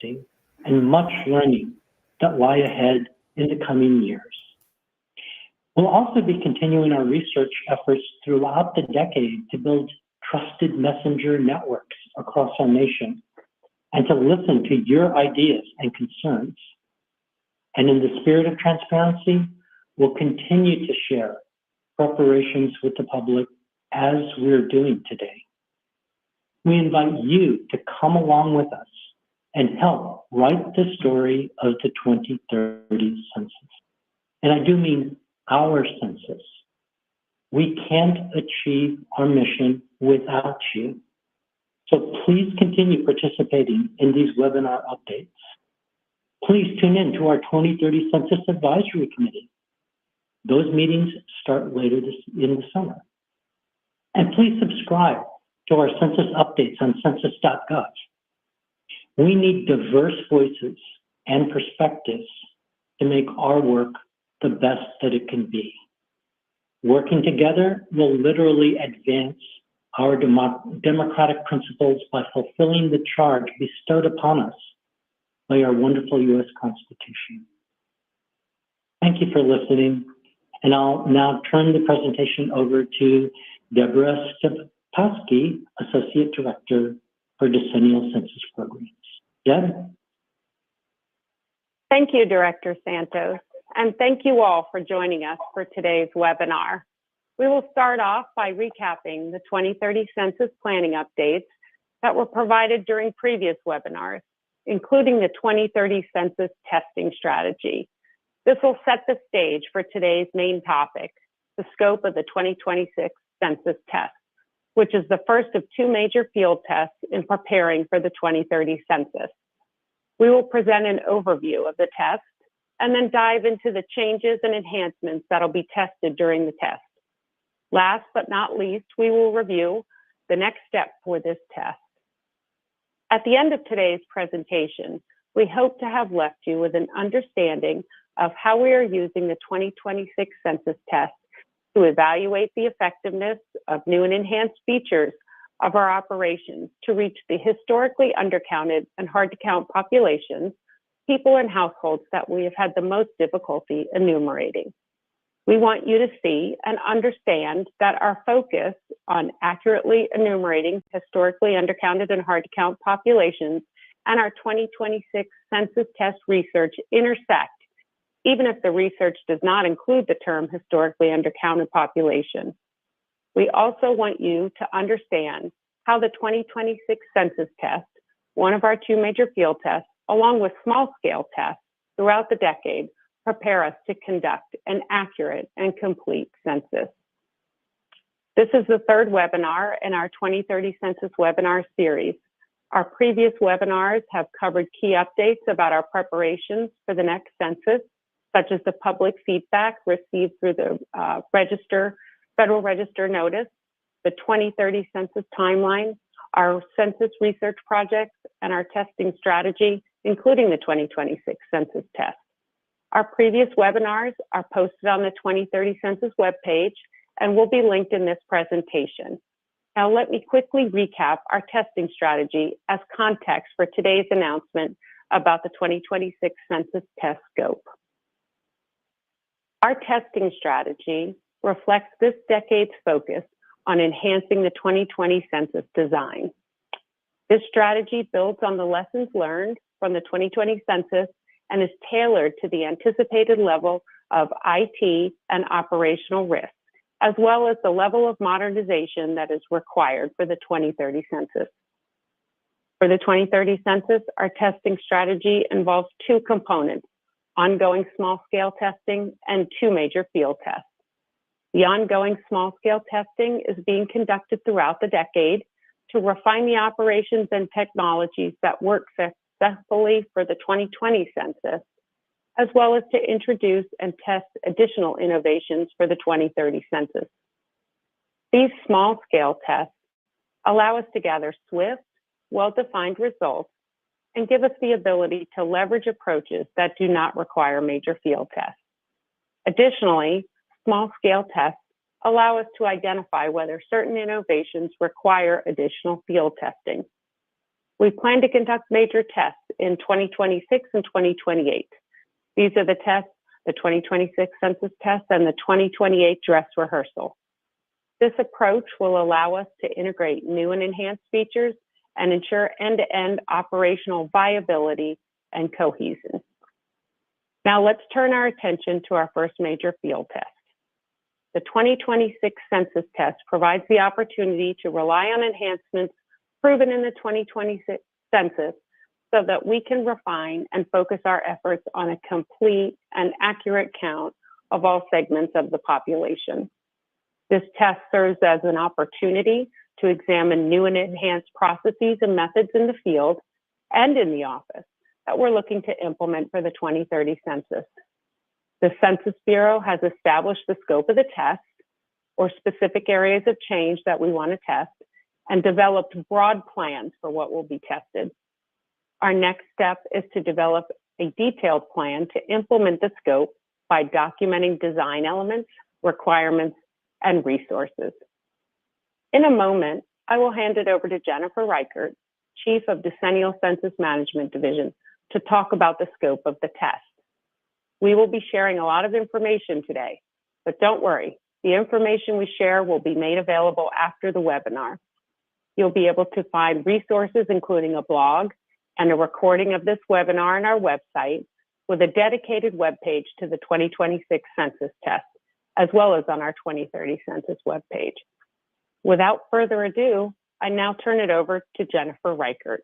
and much learning that lie ahead in the coming years. We'll also be continuing our research efforts throughout the decade to build trusted messenger networks across our nation and to listen to your ideas and concerns. And in the spirit of transparency, we'll continue to share preparations with the public as we're doing today. We invite you to come along with us and help write the story of the 2030 census. And I do mean our census. We can't achieve our mission without you. So please continue participating in these webinar updates. Please tune in to our 2030 Census Advisory Committee. Those meetings start later in the summer. And please subscribe to our census updates on census.gov. We need diverse voices and perspectives to make our work the best that it can be. Working together will literally advance our democratic principles by fulfilling the charge bestowed upon us by our wonderful U.S. Constitution. Thank you for listening, and I'll now turn the presentation over to Deborah Stepowski, Associate Director for Decennial Census Programs. Deb? Thank you, Director Santos, and thank you all for joining us for today's webinar. We will start off by recapping the 2030 census planning updates that were provided during previous webinars, including the 2030 census testing strategy. This will set the stage for today's main topic, the scope of the 2026 census test, which is the first of two major field tests in preparing for the 2030 census. We will present an overview of the test and then dive into the changes and enhancements that'll be tested during the test. Last but not least, we will review the next step for this test. At the end of today's presentation, we hope to have left you with an understanding of how we are using the 2026 census test to evaluate the effectiveness of new and enhanced features of our operations to reach the historically undercounted and hard to count populations, people and households that we have had the most difficulty enumerating. We want you to see and understand that our focus on accurately enumerating historically undercounted and hard to count populations and our 2026 census test research intersect, even if the research does not include the term historically undercounted population. We also want you to understand how the 2026 census test, one of our two major field tests, along with small-scale tests throughout the decade, prepare us to conduct an accurate and complete census. This is the third webinar in our 2030 Census webinar series. Our previous webinars have covered key updates about our preparations for the next census, such as the public feedback received through the Federal Register notice, the 2030 census timeline, our census research projects, and our testing strategy, including the 2026 census test. Our previous webinars are posted on the 2030 Census webpage and will be linked in this presentation. Now let me quickly recap our testing strategy as context for today's announcement about the 2026 Census test scope. Our testing strategy reflects this decade's focus on enhancing the 2020 census design. This strategy builds on the lessons learned from the 2020 census and is tailored to the anticipated level of IT and operational risk, as well as the level of modernization that is required for the 2030 census. For the 2030 census, our testing strategy involves two components: ongoing small-scale testing and two major field tests. The ongoing small-scale testing is being conducted throughout the decade to refine the operations and technologies that work successfully for the 2020 census, as well as to introduce and test additional innovations for the 2030 census. These small-scale tests allow us to gather swift, well-defined results and give us the ability to leverage approaches that do not require major field tests. Additionally, small-scale tests allow us to identify whether certain innovations require additional field testing. We plan to conduct major tests in 2026 and 2028. These are the tests, the 2026 census test and the 2028 dress rehearsal. This approach will allow us to integrate new and enhanced features and ensure end-to-end operational viability and cohesion. Now let's turn our attention to our first major field test. The 2026 census test provides the opportunity to rely on enhancements proven in the 2026 census so that we can refine and focus our efforts on a complete and accurate count of all segments of the population. This test serves as an opportunity to examine new and enhanced processes and methods in the field and in the office that we're looking to implement for the 2030 census. The Census Bureau has established the scope of the test or specific areas of change that we want to test and developed broad plans for what will be tested. Our next step is to develop a detailed plan to implement the scope by documenting design elements, requirements, and resources. In a moment, I will hand it over to Jennifer Reichert, Chief of Decennial Census Management Division, to talk about the scope of the test. We will be sharing a lot of information today, but don't worry, the information we share will be made available after the webinar. You'll be able to find resources, including a blog and a recording of this webinar on our website with a dedicated webpage to the 2026 census test, as well as on our 2030 census webpage. Without further ado, I now turn it over to Jennifer Reichert.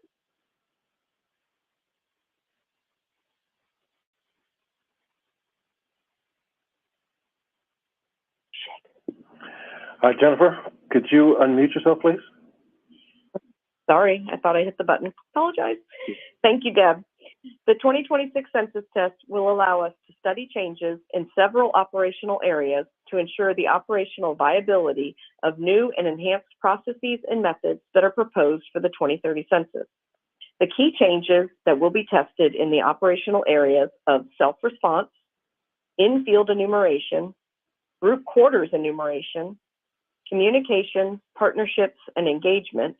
Hi, Jennifer, could you unmute yourself, please? Sorry, I thought I hit the button. Apologize. Thank you, Deb. The 2026 census test will allow us to study changes in several operational areas to ensure the operational viability of new and enhanced processes and methods that are proposed for the 2030 census. The key changes that will be tested in the operational areas of self-response, in-field enumeration, group quarters enumeration, communication, partnerships, and engagement,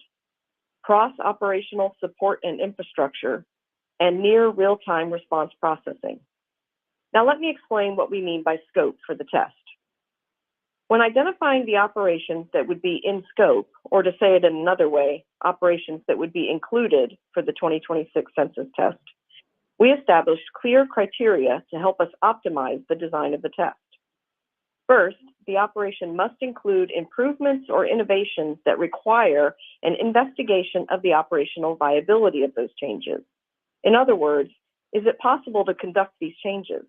cross-operational support and infrastructure, and near real-time response processing. Now let me explain what we mean by scope for the test. When identifying the operations that would be in scope, or to say it in another way, operations that would be included for the 2026 census test, we established clear criteria to help us optimize the design of the test. First, the operation must include improvements or innovations that require an investigation of the operational viability of those changes. In other words, is it possible to conduct these changes?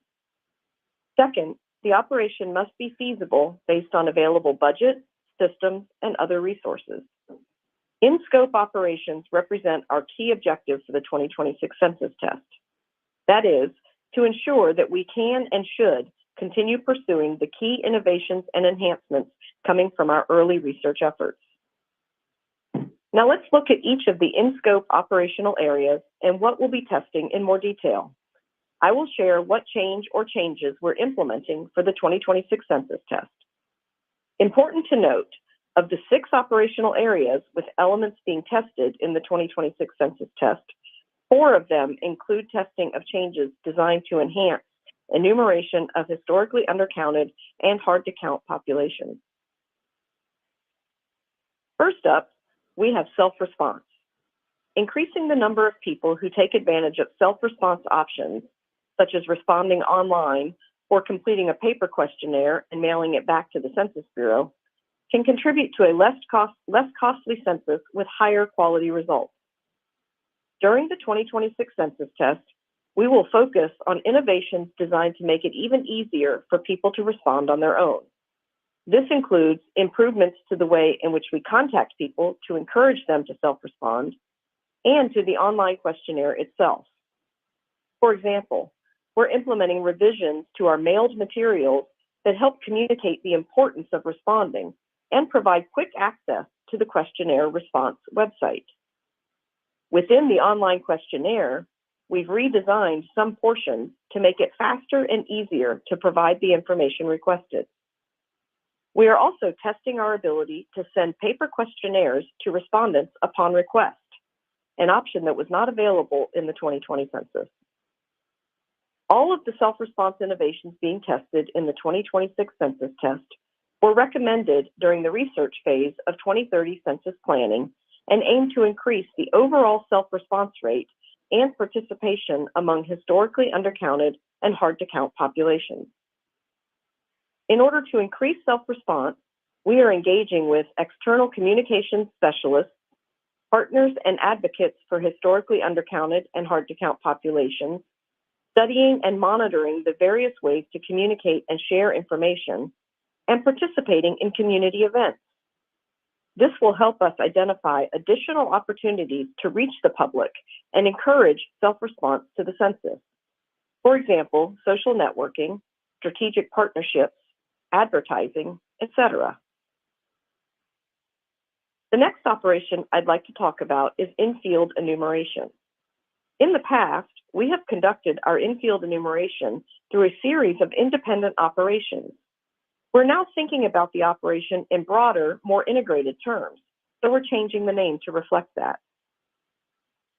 Second, the operation must be feasible based on available budget, systems, and other resources. In-scope operations represent our key objective for the 2026 census test. That is, to ensure that we can and should continue pursuing the key innovations and enhancements coming from our early research efforts. Now let's look at each of the in-scope operational areas and what we'll be testing in more detail. I will share what change or changes we're implementing for the 2026 census test. Important to note, of the 6 operational areas with elements being tested in the 2026 census test, 4 of them include testing of changes designed to enhance enumeration of historically undercounted and hard-to-count populations. First up, we have self-response. Increasing the number of people who take advantage of self-response options, such as responding online or completing a paper questionnaire and mailing it back to the Census Bureau, can contribute to a less costly census with higher quality results. During the 2026 census test, we will focus on innovations designed to make it even easier for people to respond on their own. This includes improvements to the way in which we contact people to encourage them to self-respond, and to the online questionnaire itself. For example, we're implementing revisions to our mailed materials that help communicate the importance of responding and provide quick access to the questionnaire response website. Within the online questionnaire, we've redesigned some portions to make it faster and easier to provide the information requested. We are also testing our ability to send paper questionnaires to respondents upon request. an option that was not available in the 2020 census. All of the self-response innovations being tested in the 2026 census test were recommended during the research phase of 2030 census planning and aim to increase the overall self-response rate and participation among historically undercounted and hard-to-count populations. In order to increase self-response, we are engaging with external communications specialists, partners and advocates for historically undercounted and hard-to-count populations, studying and monitoring the various ways to communicate and share information, and participating in community events. This will help us identify additional opportunities to reach the public and encourage self-response to the census. For example, social networking, strategic partnerships, advertising, etc. The next operation I'd like to talk about is in-field enumeration. In the past, we have conducted our in-field enumeration through a series of independent operations. We're now thinking about the operation in broader, more integrated terms, so we're changing the name to reflect that.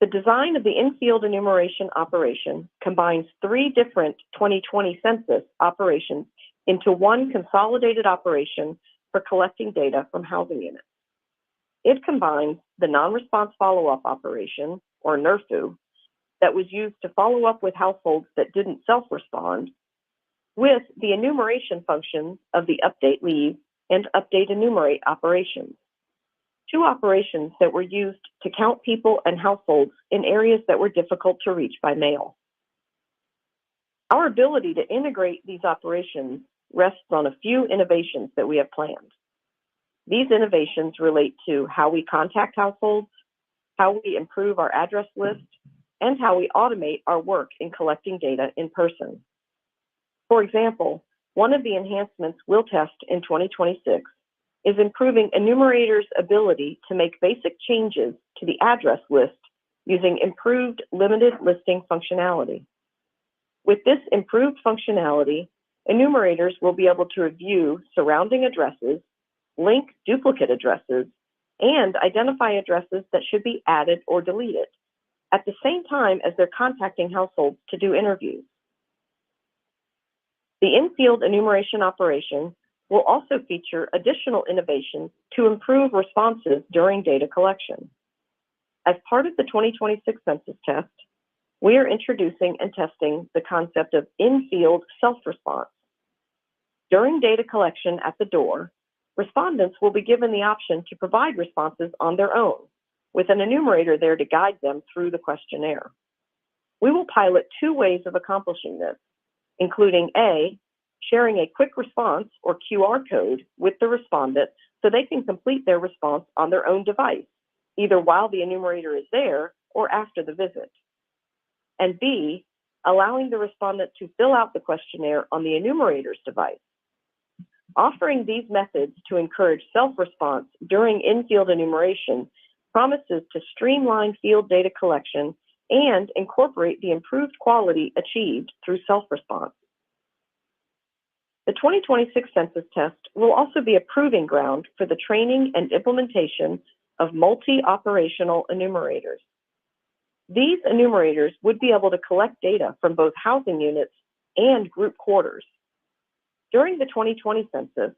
The design of the in-field enumeration operation combines 3 different 2020 census operations into one consolidated operation for collecting data from housing units. It combines the non-response follow-up operation, or NRFU, that was used to follow up with households that didn't self-respond, with the enumeration functions of the update leave and update enumerate operations, 2 operations that were used to count people and households in areas that were difficult to reach by mail. Our ability to integrate these operations rests on a few innovations that we have planned. These innovations relate to how we contact households, how we improve our address list, and how we automate our work in collecting data in person. For example, one of the enhancements we'll test in 2026 is improving enumerators' ability to make basic changes to the address list using improved limited listing functionality. With this improved functionality, enumerators will be able to review surrounding addresses, link duplicate addresses, and identify addresses that should be added or deleted, at the same time as they're contacting households to do interviews. The in-field enumeration operation will also feature additional innovations to improve responses during data collection. As part of the 2026 census test, we are introducing and testing the concept of in-field self-response. During data collection at the door, respondents will be given the option to provide responses on their own, with an enumerator there to guide them through the questionnaire. We will pilot 2 ways of accomplishing this, including A, sharing a quick response or QR code with the respondent so they can complete their response on their own device, either while the enumerator is there or after the visit. And B, allowing the respondent to fill out the questionnaire on the enumerator's device. Offering these methods to encourage self-response during in-field enumeration promises to streamline field data collection and incorporate the improved quality achieved through self-response. The 2026 census test will also be a proving ground for the training and implementation of multi-operational enumerators. These enumerators would be able to collect data from both housing units and group quarters. During the 2020 census,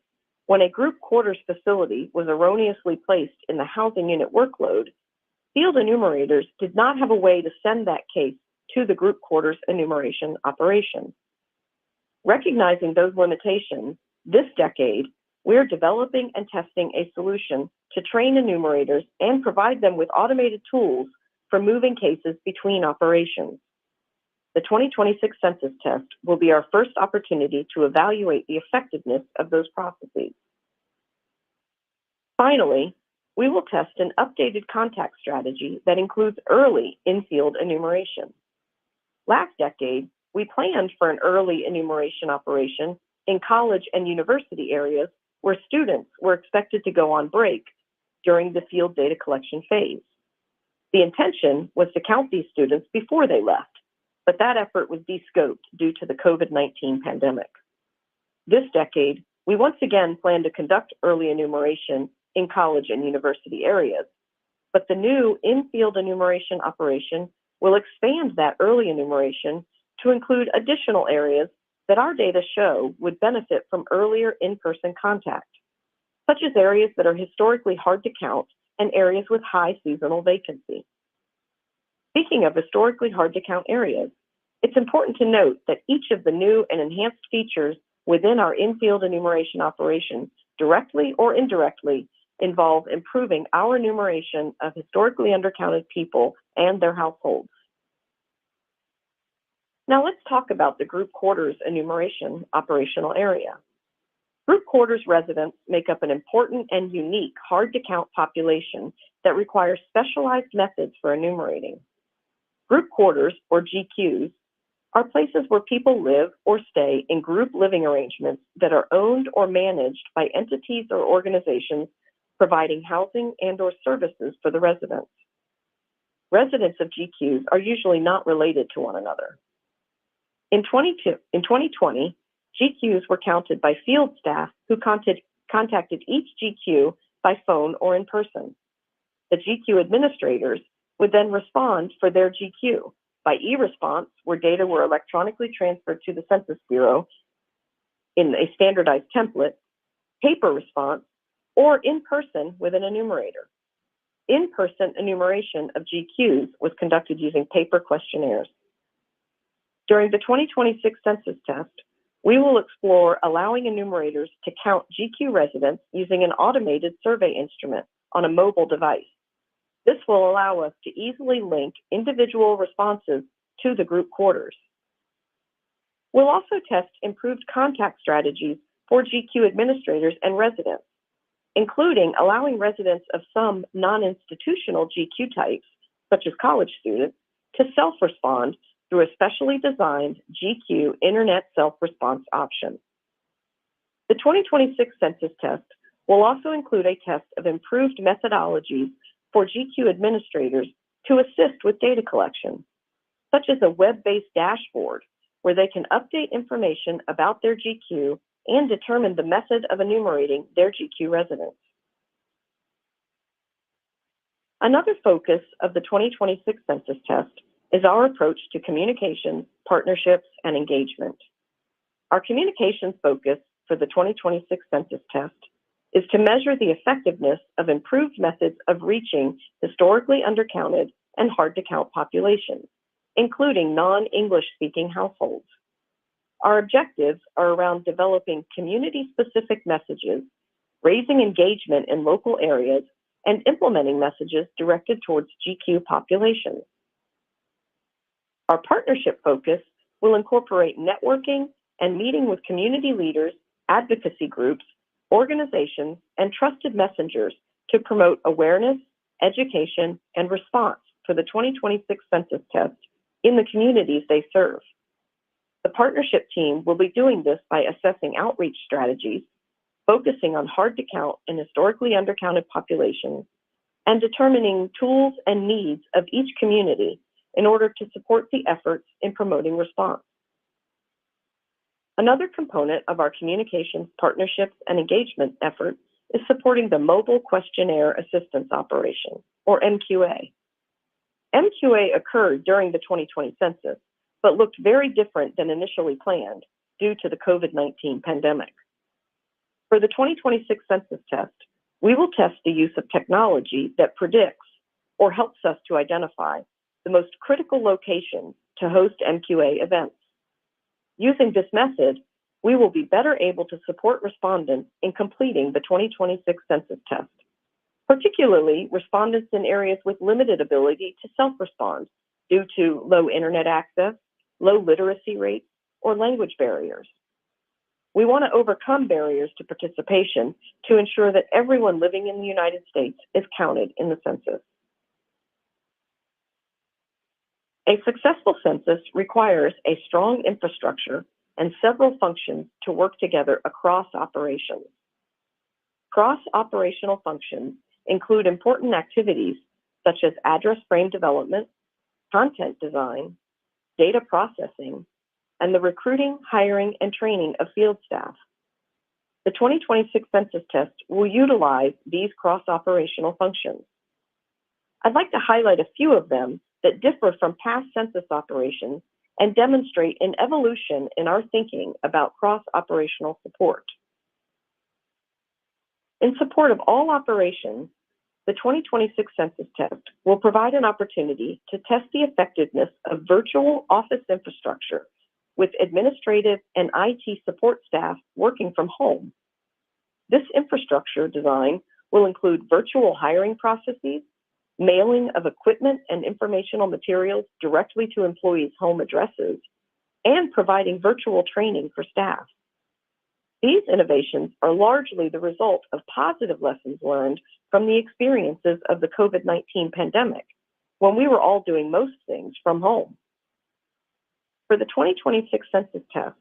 when a group quarters facility was erroneously placed in the housing unit workload, field enumerators did not have a way to send that case to the group quarters enumeration operation. Recognizing those limitations, this decade, we're developing and testing a solution to train enumerators and provide them with automated tools for moving cases between operations. The 2026 census test will be our first opportunity to evaluate the effectiveness of those processes. Finally, we will test an updated contact strategy that includes early in-field enumeration. Last decade, we planned for an early enumeration operation in college and university areas where students were expected to go on break during the field data collection phase. The intention was to count these students before they left, but that effort was de-scoped due to the COVID-19 pandemic. This decade, we once again plan to conduct early enumeration in college and university areas, but the new in-field enumeration operation will expand that early enumeration to include additional areas that our data show would benefit from earlier in-person contact, such as areas that are historically hard to count and areas with high seasonal vacancy. Speaking of historically hard to count areas, it's important to note that each of the new and enhanced features within our in-field enumeration operation directly or indirectly involve improving our enumeration of historically undercounted people and their households. Now let's talk about the group quarters enumeration operational area. Group quarters residents make up an important and unique hard-to-count population that requires specialized methods for enumerating. Group quarters, or GQs, are places where people live or stay in group living arrangements that are owned or managed by entities or organizations providing housing and/or services for the residents. Residents of GQs are usually not related to one another. In 2020, GQs were counted by field staff who contacted each GQ by phone or in person. The GQ administrators would then respond for their GQ by e-response, where data were electronically transferred to the Census Bureau in a standardized template, paper response, or in person with an enumerator. In-person enumeration of GQs was conducted using paper questionnaires. During the 2026 census test, we will explore allowing enumerators to count GQ residents using an automated survey instrument on a mobile device. This will allow us to easily link individual responses to the group quarters. We'll also test improved contact strategies for GQ administrators and residents, including allowing residents of some non-institutional GQ types, such as college students, to self-respond through a specially designed GQ Internet self-response option. The 2026 census test will also include a test of improved methodologies for GQ administrators to assist with data collection, such as a web-based dashboard where they can update information about their GQ and determine the method of enumerating their GQ residents. Another focus of the 2026 census test is our approach to communications, partnerships, and engagement. Our communications focus for the 2026 census test is to measure the effectiveness of improved methods of reaching historically undercounted and hard-to-count populations, including non-English speaking households. Our objectives are around developing community-specific messages, raising engagement in local areas, and implementing messages directed towards GQ populations. Our partnership focus will incorporate networking and meeting with community leaders, advocacy groups, organizations, and trusted messengers to promote awareness, education, and response for the 2026 census test in the communities they serve. The partnership team will be doing this by assessing outreach strategies, focusing on hard-to-count and historically undercounted populations, and determining tools and needs of each community in order to support the efforts in promoting response. Another component of our communications, partnerships, and engagement effort is supporting the Mobile Questionnaire Assistance Operation, or MQA. MQA occurred during the 2020 census, but looked very different than initially planned due to the COVID-19 pandemic. For the 2026 census test, we will test the use of technology that predicts or helps us to identify the most critical locations to host MQA events. Using this method, we will be better able to support respondents in completing the 2026 census test, particularly respondents in areas with limited ability to self-respond due to low internet access, low literacy rates, or language barriers. We want to overcome barriers to participation to ensure that everyone living in the United States is counted in the census. A successful census requires a strong infrastructure and several functions to work together across operations. Cross-operational functions include important activities such as address frame development, content design, data processing, and the recruiting, hiring, and training of field staff. The 2026 census test will utilize these cross-operational functions. I'd like to highlight a few of them that differ from past census operations and demonstrate an evolution in our thinking about cross-operational support. In support of all operations, the 2026 Census Test will provide an opportunity to test the effectiveness of virtual office infrastructure with administrative and IT support staff working from home. This infrastructure design will include virtual hiring processes, mailing of equipment and informational materials directly to employees' home addresses, and providing virtual training for staff. These innovations are largely the result of positive lessons learned from the experiences of the COVID-19 pandemic, when we were all doing most things from home. For the 2026 Census Test,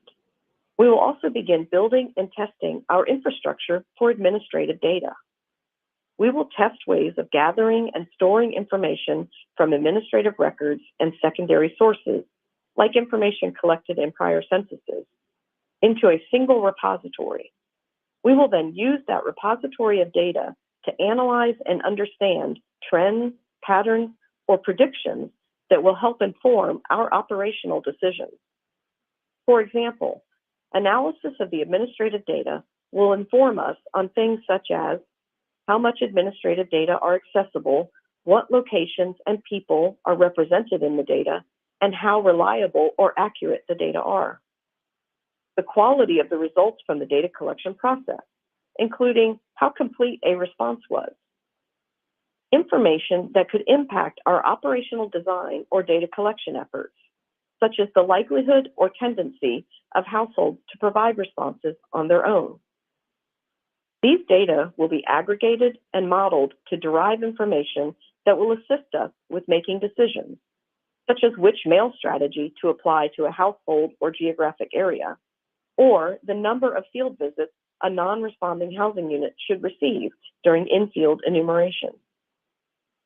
we will also begin building and testing our infrastructure for administrative data. We will test ways of gathering and storing information from administrative records and secondary sources, like information collected in prior censuses, into a single repository. We will then use that repository of data to analyze and understand trends, patterns, or predictions that will help inform our operational decisions. For example, analysis of the administrative data will inform us on things such as how much administrative data are accessible, what locations and people are represented in the data, and how reliable or accurate the data are. The quality of the results from the data collection process, including how complete a response was. Information that could impact our operational design or data collection efforts, such as the likelihood or tendency of households to provide responses on their own. These data will be aggregated and modeled to derive information that will assist us with making decisions, such as which mail strategy to apply to a household or geographic area, or the number of field visits a non-responding housing unit should receive during in-field enumeration.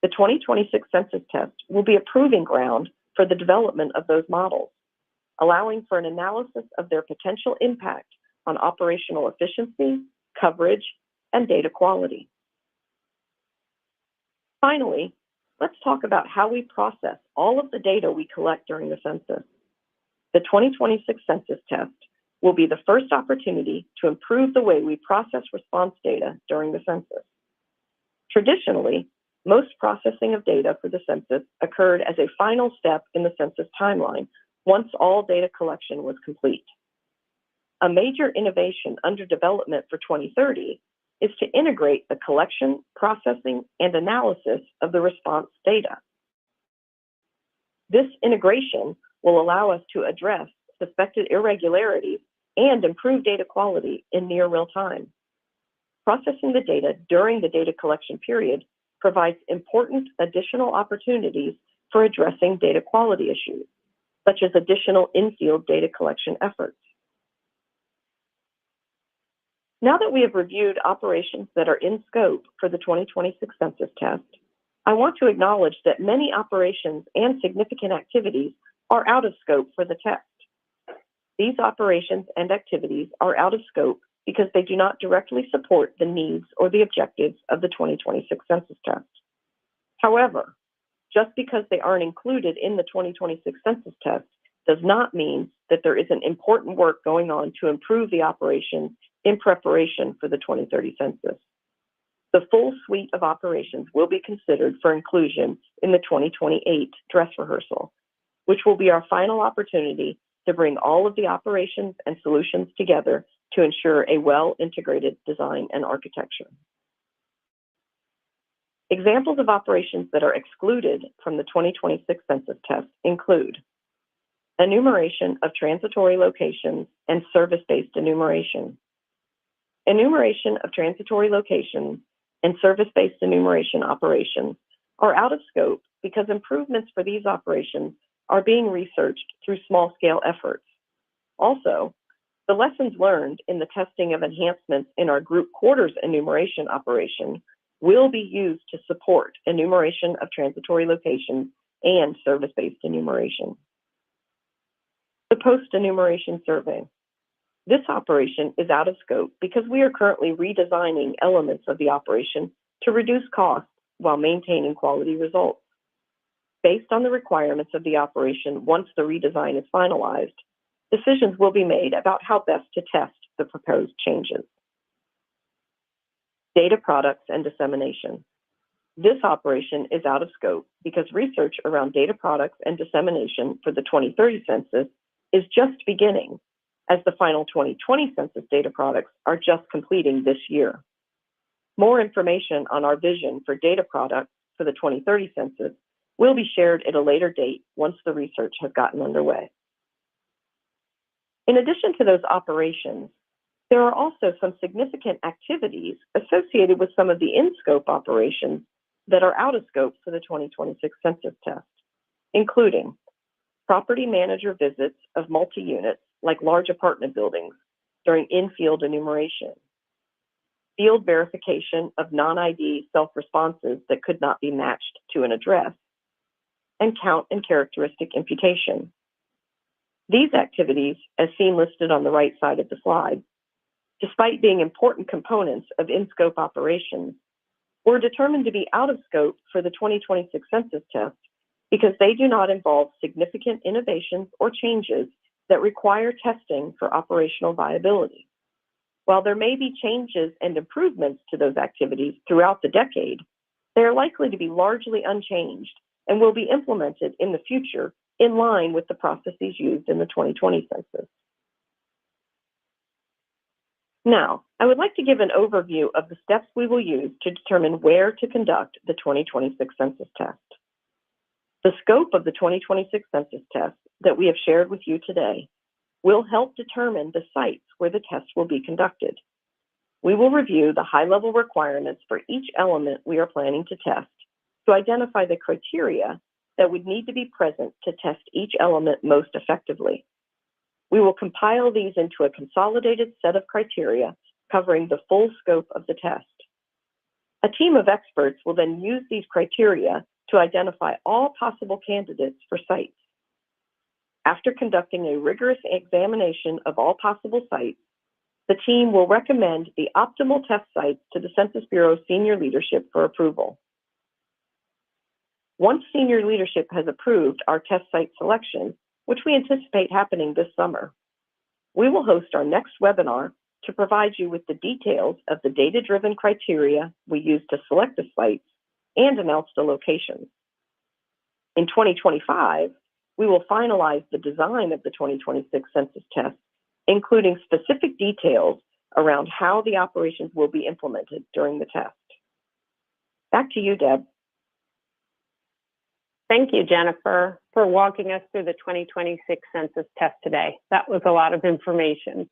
The 2026 Census Test will be a proving ground for the development of those models, allowing for an analysis of their potential impact on operational efficiency, coverage, and data quality. Finally, let's talk about how we process all of the data we collect during the census. The 2026 Census Test will be the first opportunity to improve the way we process response data during the census. Traditionally, most processing of data for the census occurred as a final step in the census timeline once all data collection was complete. A major innovation under development for 2030 is to integrate the collection, processing, and analysis of the response data. This integration will allow us to address suspected irregularities and improve data quality in near real time. Processing the data during the data collection period provides important additional opportunities for addressing data quality issues, such as additional in-field data collection efforts. Now that we have reviewed operations that are in scope for the 2026 Census Test, I want to acknowledge that many operations and significant activities are out of scope for the test. These operations and activities are out of scope because they do not directly support the needs or the objectives of the 2026 Census Test. However, just because they aren't included in the 2026 Census Test does not mean that there isn't important work going on to improve the operations in preparation for the 2030 census. The full suite of operations will be considered for inclusion in the 2028 dress rehearsal, which will be our final opportunity to bring all of the operations and solutions together to ensure a well-integrated design and architecture. Examples of operations that are excluded from the 2026 Census Test include enumeration of transitory locations and service-based enumeration. Enumeration of transitory locations and service-based enumeration operations are out of scope because improvements for these operations are being researched through small-scale efforts. Also, the lessons learned in the testing of enhancements in our group quarters enumeration operation will be used to support enumeration of transitory locations and service-based enumeration. The post-enumeration survey. This operation is out of scope because we are currently redesigning elements of the operation to reduce costs while maintaining quality results. Based on the requirements of the operation, once the redesign is finalized, decisions will be made about how best to test the proposed changes. Data products and dissemination. This operation is out of scope because research around data products and dissemination for the 2030 census is just beginning, as the final 2020 census data products are just completing this year. More information on our vision for data products for the 2030 census will be shared at a later date once the research has gotten underway. In addition to those operations, there are also some significant activities associated with some of the in-scope operations that are out of scope for the 2026 census test, including property manager visits of multi-units like large apartment buildings during in-field enumeration, field verification of non-ID self-responses that could not be matched to an address, and count and characteristic imputation. These activities, as seen listed on the right side of the slide, despite being important components of in-scope operations, were determined to be out of scope for the 2026 census test because they do not involve significant innovations or changes that require testing for operational viability. While there may be changes and improvements to those activities throughout the decade, they are likely to be largely unchanged and will be implemented in the future in line with the processes used in the 2020 census. Now, I would like to give an overview of the steps we will use to determine where to conduct the 2026 census test. The scope of the 2026 census test that we have shared with you today will help determine the sites where the test will be conducted. We will review the high-level requirements for each element we are planning to test to identify the criteria that would need to be present to test each element most effectively. We will compile these into a consolidated set of criteria covering the full scope of the test. A team of experts will then use these criteria to identify all possible candidates for sites. After conducting a rigorous examination of all possible sites, the team will recommend the optimal test sites to the Census Bureau senior leadership for approval. Once senior leadership has approved our test site selection, which we anticipate happening this summer, we will host our next webinar to provide you with the details of the data-driven criteria we use to select the sites and announce the locations. In 2025, we will finalize the design of the 2026 census test, including specific details around how the operations will be implemented during the test. Back to you, Deb. Thank you, Jennifer, for walking us through the 2026 census test today. That was a lot of information.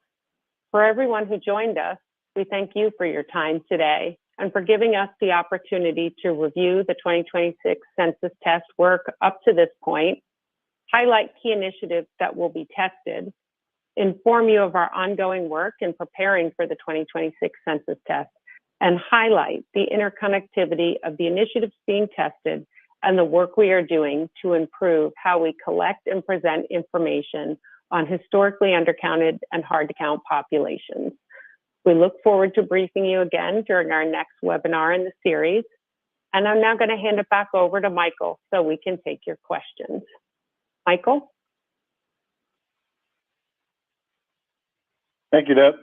For everyone who joined us, we thank you for your time today and for giving us the opportunity to review the 2026 census test work up to this point, highlight key initiatives that will be tested, inform you of our ongoing work in preparing for the 2026 census test, and highlight the interconnectivity of the initiatives being tested and the work we are doing to improve how we collect and present information on historically undercounted and hard-to-count populations. We look forward to briefing you again during our next webinar in the series. And I'm now going to hand it back over to Michael so we can take your questions. Michael? Thank you, Deb.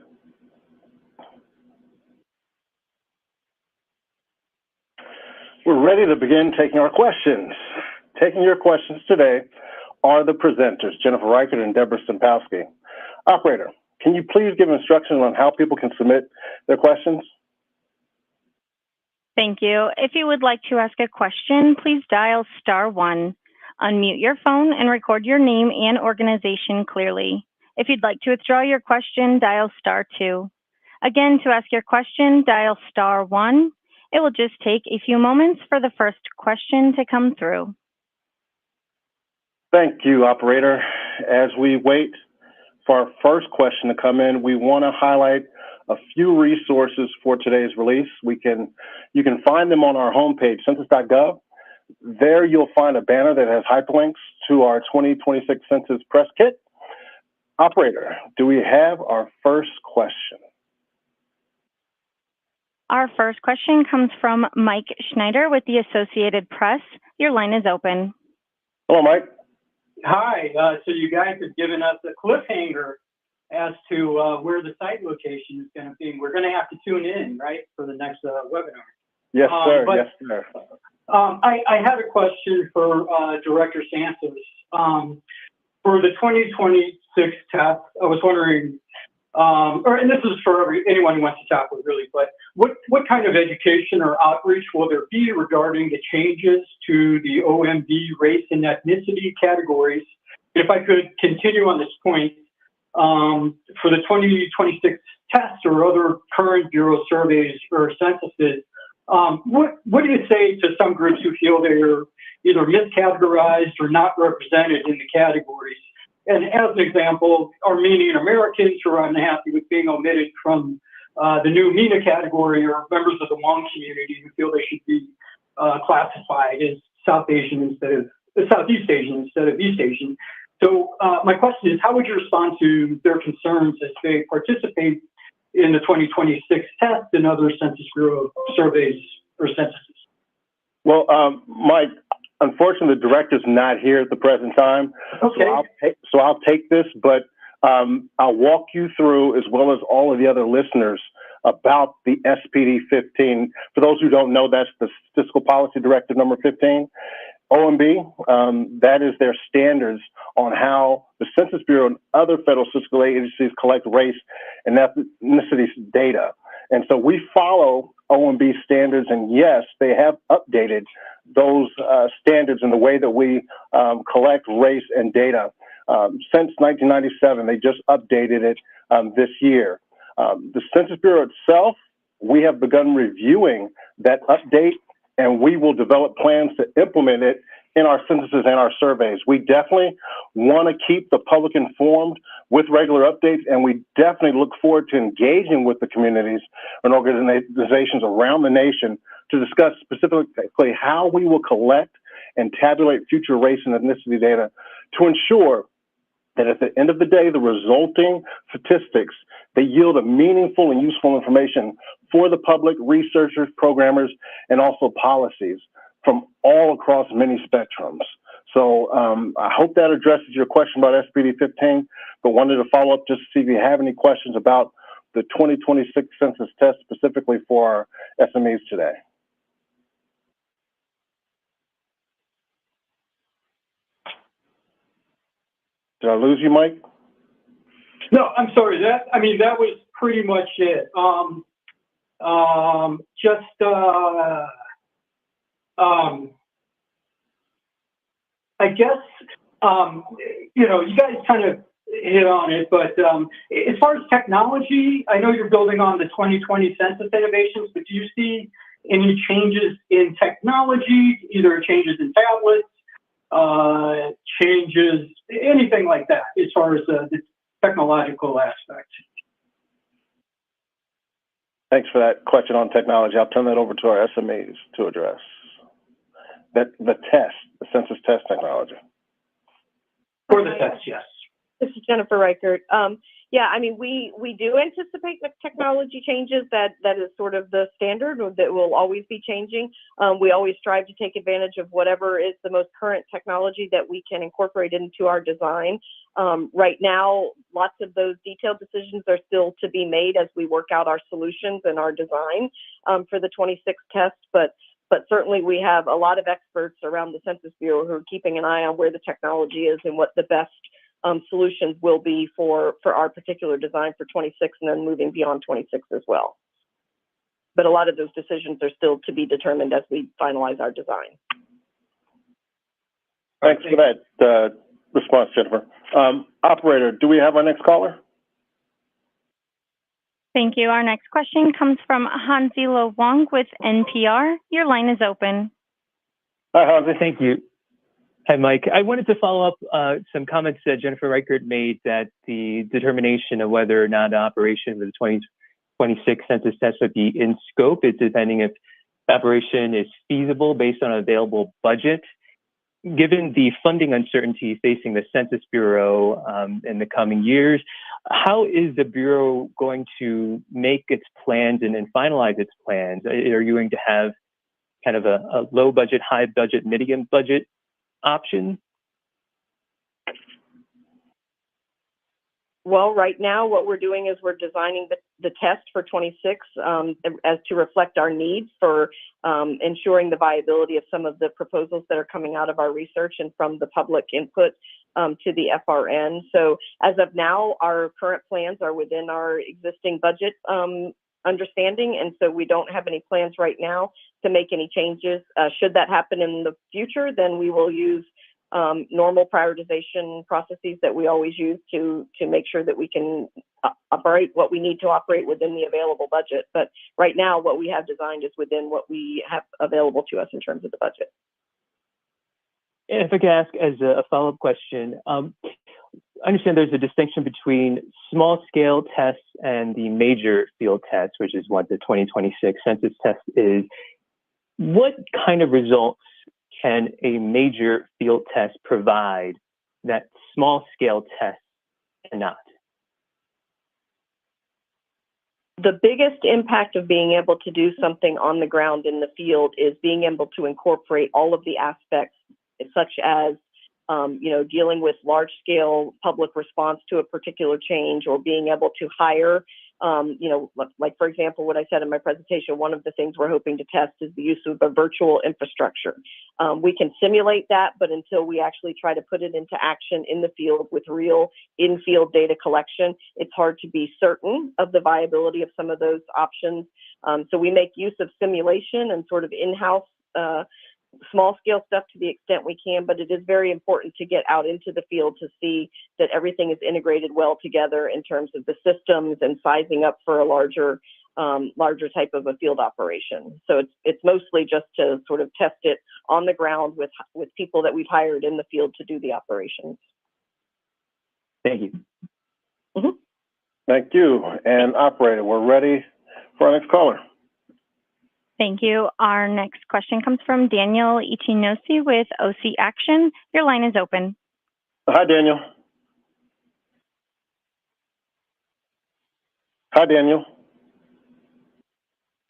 We're ready to begin taking our questions. Taking your questions today are the presenters, Jennifer Reichert and Deborah Stempowski. Operator, can you please give instructions on how people can submit their questions? Thank you. If you would like to ask a question, please dial *1. Unmute your phone and record your name and organization clearly. If you'd like to withdraw your question, dial *2. Again, to ask your question, dial *1. It will just take a few moments for the first question to come through. Thank you, operator. As we wait for our first question to come in, we want to highlight a few resources for today's release. You can find them on our homepage, census.gov. There you'll find a banner that has hyperlinks to our 2026 Census Press Kit. Operator, do we have our first question? Our first question comes from Mike Schneider with the Associated Press. Your line is open. Hello, Mike. Hi. So you guys have given us a cliffhanger as to where the site location is going to be. We're going to have to tune in, right, for the next webinar. Yes, sir. Yes, sir. I had a question for Director Santos. For the 2026 test, I was wondering, and this is for anyone who wants to tackle it really, but what kind of education or outreach will there be regarding the changes to the OMB race and ethnicity categories? If I could continue on this point, for the 2026 test or other current Bureau surveys or censuses, what do you say to some groups who feel they're either miscategorized or not represented in the categories? And as an example, Armenian Americans who are unhappy with being omitted from the new MENA category, or members of the Hmong community who feel they should be classified as Southeast Asian instead of East Asian. So my question is, how would you respond to their concerns as they participate in the 2026 test and other Census Bureau surveys or censuses? Well, Mike, unfortunately, the director's not here at the present time. Okay. So I'll take this, but I'll walk you through, as well as all of the other listeners, about the SPD 15. For those who don't know, that's the Statistical Policy Directive number 15. OMB, that is their standards on how the Census Bureau and other federal statistical agencies collect race and ethnicity data. And so we follow OMB standards, and yes, they have updated those standards in the way that we collect race and data. Since 1997, they just updated it this year. The Census Bureau itself, we have begun reviewing that update, and we will develop plans to implement it in our censuses and our surveys. We definitely want to keep the public informed with regular updates, and we definitely look forward to engaging with the communities and organizations around the nation to discuss specifically how we will collect and tabulate future race and ethnicity data to ensure that at the end of the day, the resulting statistics, they yield a meaningful and useful information for the public, researchers, programmers, and also policies from all across many spectrums. So I hope that addresses your question about SPD 15, but wanted to follow up just to see if you have any questions about the 2026 census test specifically for our SMEs today. Did I lose you, Mike? No, I'm sorry. That was pretty much it. I guess, you guys kind of hit on it, but as far as technology, I know you're building on the 2020 census innovations, but do you see any changes in technology, either changes in tablets, changes, anything like that, as far as the technological aspect? Thanks for that question on technology. I'll turn that over to our SMEs to address. The test, the census test technology. For the test, yes. This is Jennifer Reichert. Yeah, I mean, we do anticipate the technology changes. That is sort of the standard that will always be changing. We always strive to take advantage of whatever is the most current technology that we can incorporate into our design. Right now, lots of those detailed decisions are still to be made as we work out our solutions and our design for the 26 test. But certainly we have a lot of experts around the Census Bureau who are keeping an eye on where the technology is and what the best solutions will be for our particular design for 26 and then moving beyond 26 as well. But a lot of those decisions are still to be determined as we finalize our design. Thanks for that response, Jennifer. Operator, do we have our next caller? Thank you. Our next question comes from Hanzilo Wong with NPR. Your line is open. Hi, Hanzi. Thank you. Hi, Mike. I wanted to follow up some comments that Jennifer Reichert made that the determination of whether or not operation of the 2026 census test would be in scope is depending if operation is feasible based on available budget. Given the funding uncertainty facing the Census Bureau in the coming years, how is the Bureau going to make its plans and finalize its plans? Are you going to have kind of a low budget, high budget, medium budget option? Well, right now, what we're doing is we're designing the test for 26 as to reflect our needs for ensuring the viability of some of the proposals that are coming out of our research and from the public input to the FRN. So as of now, our current plans are within our existing budget understanding, and so we don't have any plans right now to make any changes. Should that happen in the future, then we will use normal prioritization processes that we always use to make sure that we can operate what we need to operate within the available budget. But right now, what we have designed is within what we have available to us in terms of the budget. And if I could ask as a follow-up question, I understand there's a distinction between small-scale tests and the major field tests, which is what the 2026 census test is. What kind of results can a major field test provide that small-scale tests cannot? The biggest impact of being able to do something on the ground in the field is being able to incorporate all of the aspects, such as dealing with large-scale public response to a particular change, or being able to hire, like, for example, what I said in my presentation, one of the things we're hoping to test is the use of a virtual infrastructure. We can simulate that, but until we actually try to put it into action in the field with real in-field data collection, it's hard to be certain of the viability of some of those options. So we make use of simulation and sort of in-house small scale stuff to the extent we can, but it is very important to get out into the field to see that everything is integrated well together in terms of the systems and sizing up for a larger type of a field operation. So it's mostly just to sort of test it on the ground with people that we've hired in the field to do the operations. Thank you. Mm-hmm. Thank you. And operator, we're ready for our next caller. Thank you. Our next question comes from Daniel Ichinosi with OC Action. Your line is open. Hi, Daniel. Hi, Daniel.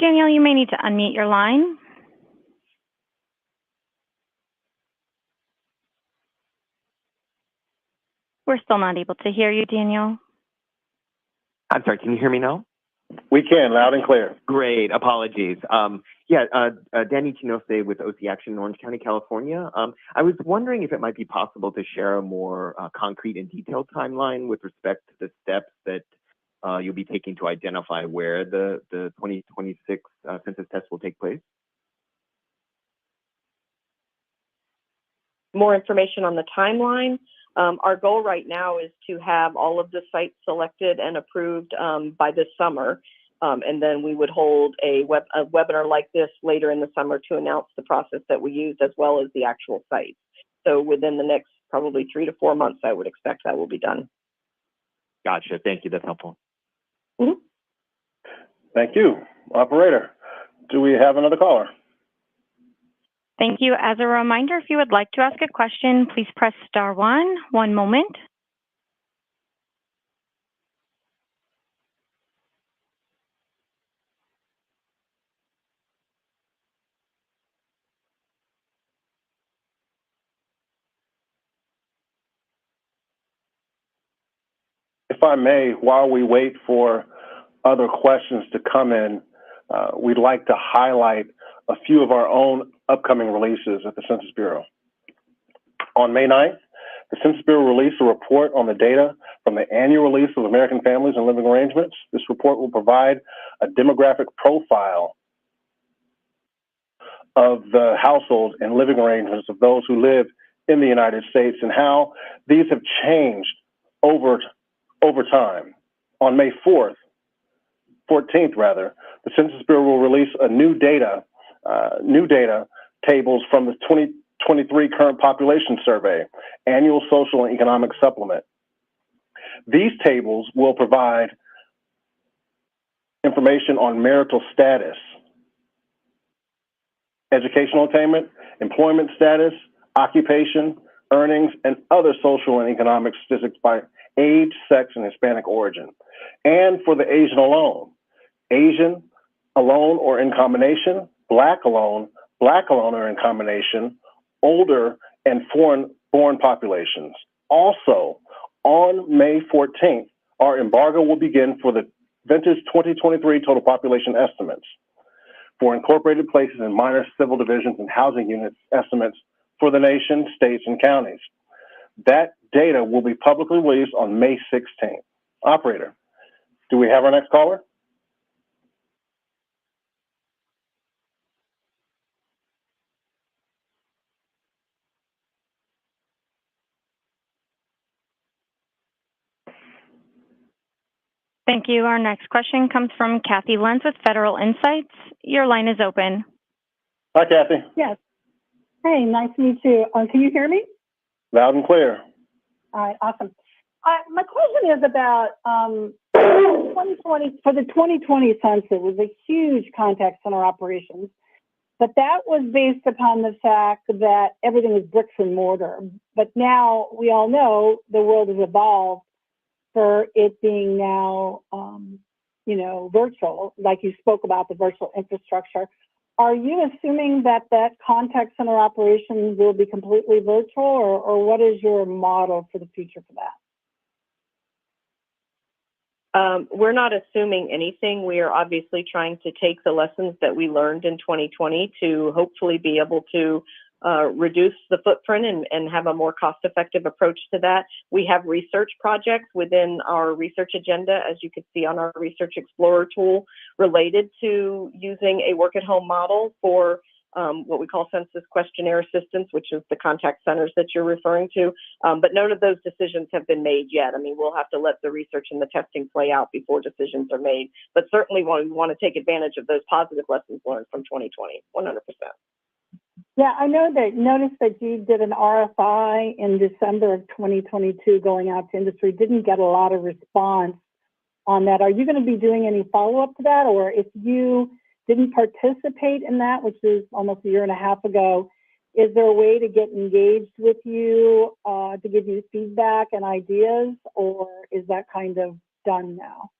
Daniel, you may need to unmute your line. We're still not able to hear you, Daniel. I'm sorry, can you hear me now? We can, loud and clear. Great, apologies. Danny Chinose with OC Action in Orange County, California. I was wondering if it might be possible to share a more concrete and detailed timeline with respect to the steps that you'll be taking to identify where the 2026 census test will take place. More information on the timeline. Our goal right now is to have all of the sites selected and approved by this summer. And then we would hold a webinar like this later in the summer to announce the process that we use as well as the actual sites. So within the next probably 3 to 4 months, I would expect that will be done. Gotcha. Thank you. That's helpful. Mm-hmm. Thank you. Operator, do we have another caller? Thank you. As a reminder, if you would like to ask a question, please press star one. One moment. If I may, while we wait for other questions to come in, we'd like to highlight a few of our own upcoming releases at the Census Bureau. On May 9th, the Census Bureau released a report on the data from the annual release of American Families and Living Arrangements. This report will provide a demographic profile of the households and living arrangements of those who live in the United States and how these have changed over time. On May 14th, the Census Bureau will release a new data tables from the 2023 Current Population Survey, Annual Social and Economic Supplement. These tables will provide information on marital status, educational attainment, employment status, occupation, earnings, and other social and economic statistics by age, sex, and Hispanic origin. And for the Asian alone, Asian alone or in combination, Black alone or in combination, older and foreign populations. Also, on May 14th, our embargo will begin for the vintage 2023 total population estimates for incorporated places and minor civil divisions and housing units estimates for the nation, states, and counties. That data will be publicly released on May 16th. Operator, do we have our next caller? Thank you. Our next question comes from Kathy Lenz with Federal Insights. Your line is open. Hi, Kathy. Yes. Hey, nice to meet you. Can you hear me? Loud and clear. All right, awesome. My question is about 2020, for the 2020 census, it was a huge contact center operations, but that was based upon the fact that everything was bricks and mortar. But now we all know the world has evolved for it being now, virtual, like you spoke about the virtual infrastructure. Are you assuming that that contact center operation will be completely virtual, or what is your model for the future for that? We're not assuming anything. We are obviously trying to take the lessons that we learned in 2020 to hopefully be able to reduce the footprint and have a more cost-effective approach to that. We have research projects within our research agenda, as you can see on our Research Explorer tool, related to using a work-at-home model for what we call census questionnaire assistance, which is the contact centers that you're referring to. But none of those decisions have been made yet. I mean, we'll have to let the research and the testing play out before decisions are made. But certainly we want to take advantage of those positive lessons learned from 2020, 100%. Yeah, I noticed that you did an RFI in December of 2022 going out to industry, didn't get a lot of response on that. Are you going to be doing any follow-up to that? Or if you didn't participate in that, which is almost a year and a half ago, is there a way to get engaged with you to give you feedback and ideas, or is that kind of done now?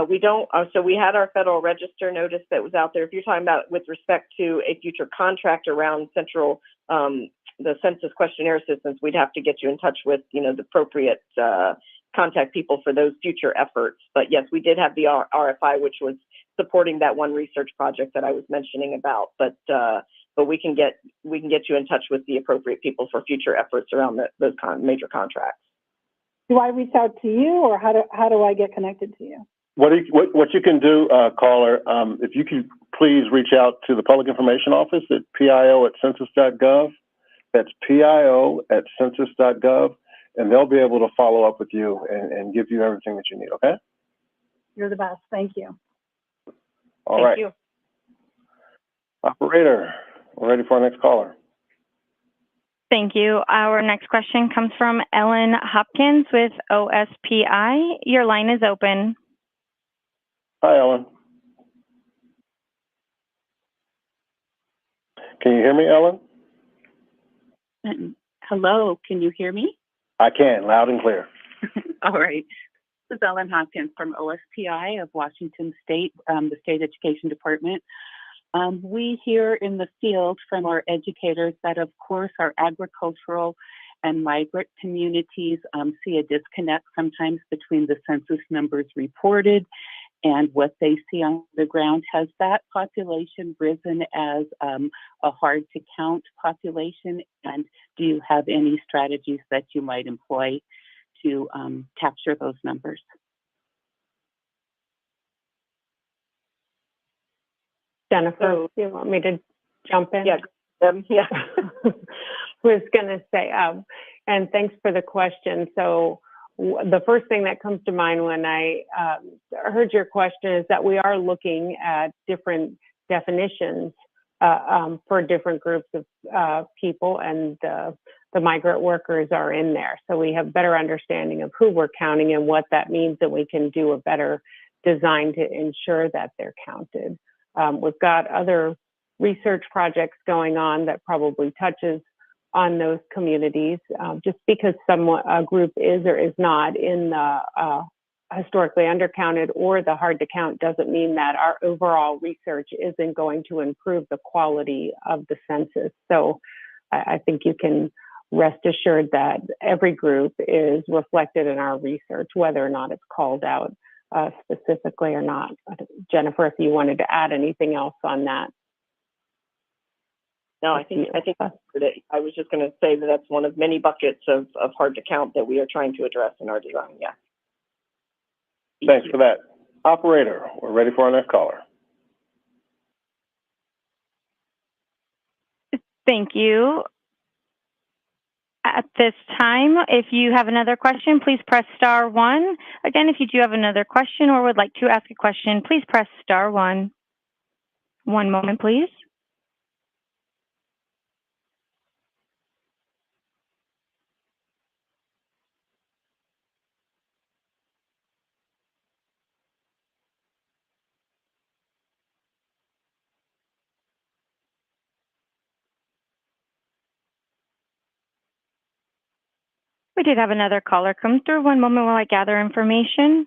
We don't, so we had our Federal Register notice that was out there. If you're talking about with respect to a future contract around the census questionnaire assistance, we'd have to get you in touch with, the appropriate contact people for those future efforts. But yes, we did have the RFI, which was supporting that one research project that I was mentioning about. But we can get you in touch with the appropriate people for future efforts around those major contracts. Do I reach out to you, or how do I get connected to you? What you can do, caller, if you can please reach out to the Public Information Office at pio@census.gov. That's pio@census.gov, and they'll be able to follow up with you and give you everything that you need, okay? You're the best. Thank you. All right. Thank you. Operator, we're ready for our next caller. Thank you. Our next question comes from Ellen Hopkins with OSPI. Your line is open. Hi, Ellen. Can you hear me, Ellen? Hello, can you hear me? I can, loud and clear. All right. This is Ellen Hopkins from OSPI of Washington State, the State Education Department. We hear in the field from our educators that, of course, our agricultural and migrant communities see a disconnect sometimes between the census numbers reported and what they see on the ground. Has that population risen as a hard to count population? And do you have any strategies that you might employ to capture those numbers? Jennifer, do you want me to jump in? Yeah. Yeah. Was going to say, and thanks for the question. So the first thing that comes to mind when I heard your question is that we are looking at different definitions for different groups of people, and the migrant workers are in there. So we have better understanding of who we're counting and what that means, and we can do a better design to ensure that they're counted. We've got other research projects going on that probably touches on those communities. Just because a group is or is not in the historically undercounted or the hard to count doesn't mean that our overall research isn't going to improve the quality of the census. So I think you can rest assured that every group is reflected in our research, whether or not it's called out specifically or not. Jennifer, if you wanted to add anything else on that. No, I think I was just going to say that that's one of many buckets of hard to count that we are trying to address in our design. Yeah. Thanks for that. Operator, we're ready for our next caller. Thank you. At this time, if you have another question, please press star one. Again, if you do have another question or would like to ask a question, please press star one. One moment, please. We did have another caller come through. One moment while I gather information.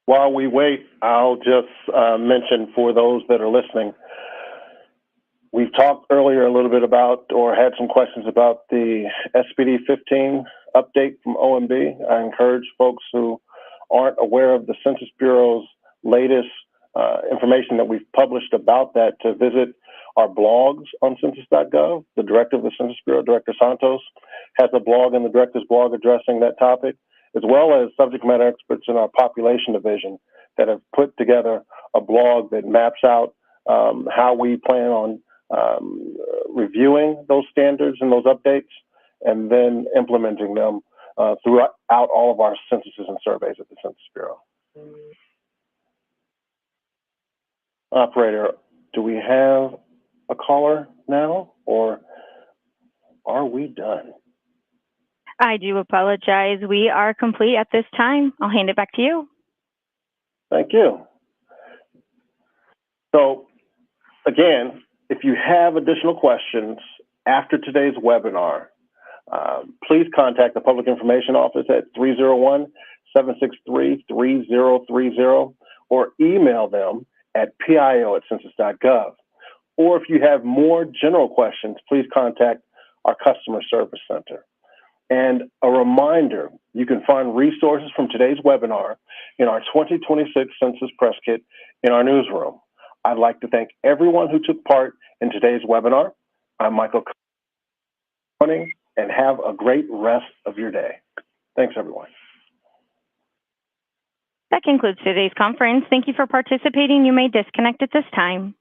While we wait, I'll just mention for those that are listening, we've talked earlier a little bit about, or had some questions about the SPD 15 update from OMB. I encourage folks who aren't aware of the Census Bureau's latest information that we've published about that to visit our blogs on census.gov. The director of the Census Bureau, Director Santos, has a blog in the director's blog addressing that topic, as well as subject matter experts in our population division that have put together a blog that maps out how we plan on reviewing those standards and those updates, and then implementing them throughout all of our censuses and surveys at the Census Bureau. Operator, do we have a caller now, or are we done? I do apologize. We are complete at this time. I'll hand it back to you. Thank you. So, again, if you have additional questions after today's webinar, please contact the Public Information Office at 301-763-3030 or email them at pio@census.gov. Or if you have more general questions, please contact our Customer Service Center. And a reminder, you can find resources from today's webinar in our 2026 Census Press Kit in our newsroom. I'd like to thank everyone who took part in today's webinar. I'm Michael, and have a great rest of your day. Thanks, everyone. That concludes today's conference. Thank you for participating. You may disconnect at this time.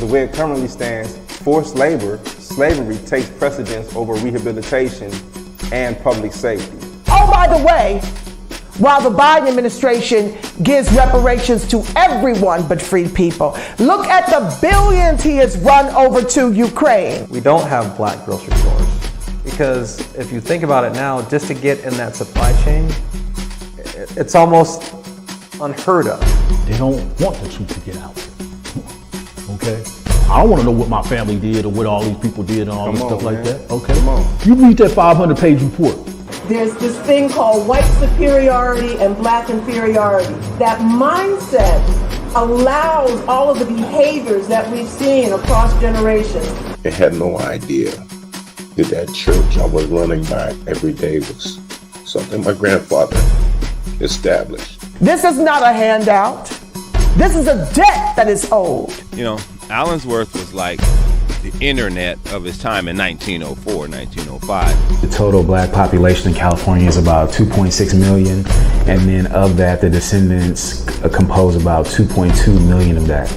the way it currently stands, forced labor, slavery takes precedence over rehabilitation and public safety. Oh, by the way, while the Biden administration gives reparations to everyone but freed people, look at the billions he has run over to Ukraine. We don't have black grocery stores because if you think about it now, just to get in that supply chain, it's almost unheard of. They don't want the truth to get out. Okay? I don't want to know what my family did or what all these people did and all this stuff like that. Okay? You read that 500-page report. There's this thing called white superiority and black inferiority. That mindset allows all of the behaviors that we've seen across generations. I had no idea that that church I was running by every day was something my grandfather established. This is not a handout. This is a debt that is owed. You know, Allensworth was like the internet of its time in 1904, 1905. The total black population in California is about 2.6 million, and then of that, the descendants compose about 2.2 million of that.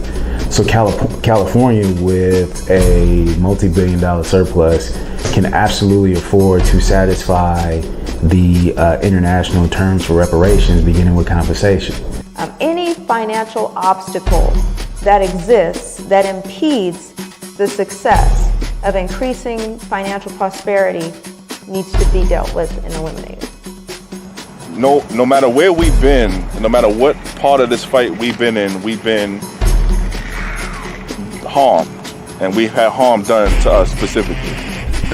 So California, with a multi-billion-dollar surplus, can absolutely afford to satisfy the international terms for reparations, beginning with compensation. Any financial obstacle that exists that impedes the success of increasing financial prosperity needs to be dealt with and eliminated. No matter where we've been, no matter what part of this fight we've been in, we've been harmed, and we've had harm done to us specifically.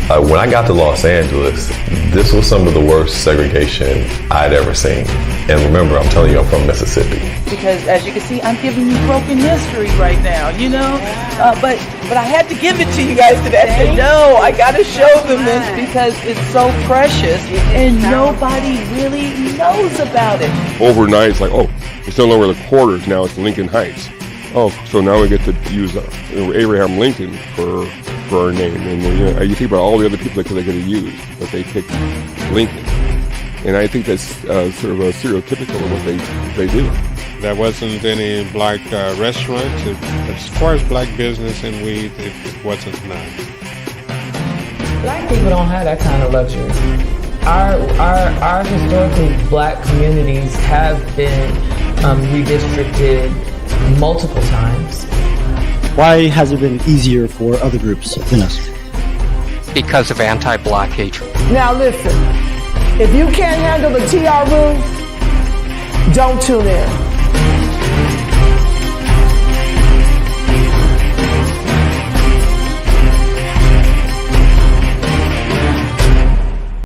When I got to Los Angeles, this was some of the worst segregation I'd ever seen. And remember, I'm telling you, I'm from Mississippi. Because as you can see, I'm giving you broken history right now, you know? But I had to give it to you guys today. I said, no, I got to show them this because it's so precious and nobody really knows about it. Overnight, it's like, oh, it's no longer the quarters, now it's Lincoln Heights. Oh, so now we get to use Abraham Lincoln for our name. And you think about all the other people that they could have used, but they picked Lincoln. And I think that's sort of a stereotypical of what they do. There wasn't any black restaurants. As far as black business and weed, it wasn't none. Black people don't have that kind of luxury. Our historically black communities have been redistricted multiple times. Why has it been easier for other groups than us? Because of anti-black hatred. Now listen, if you can't handle the TR room, don't tune in.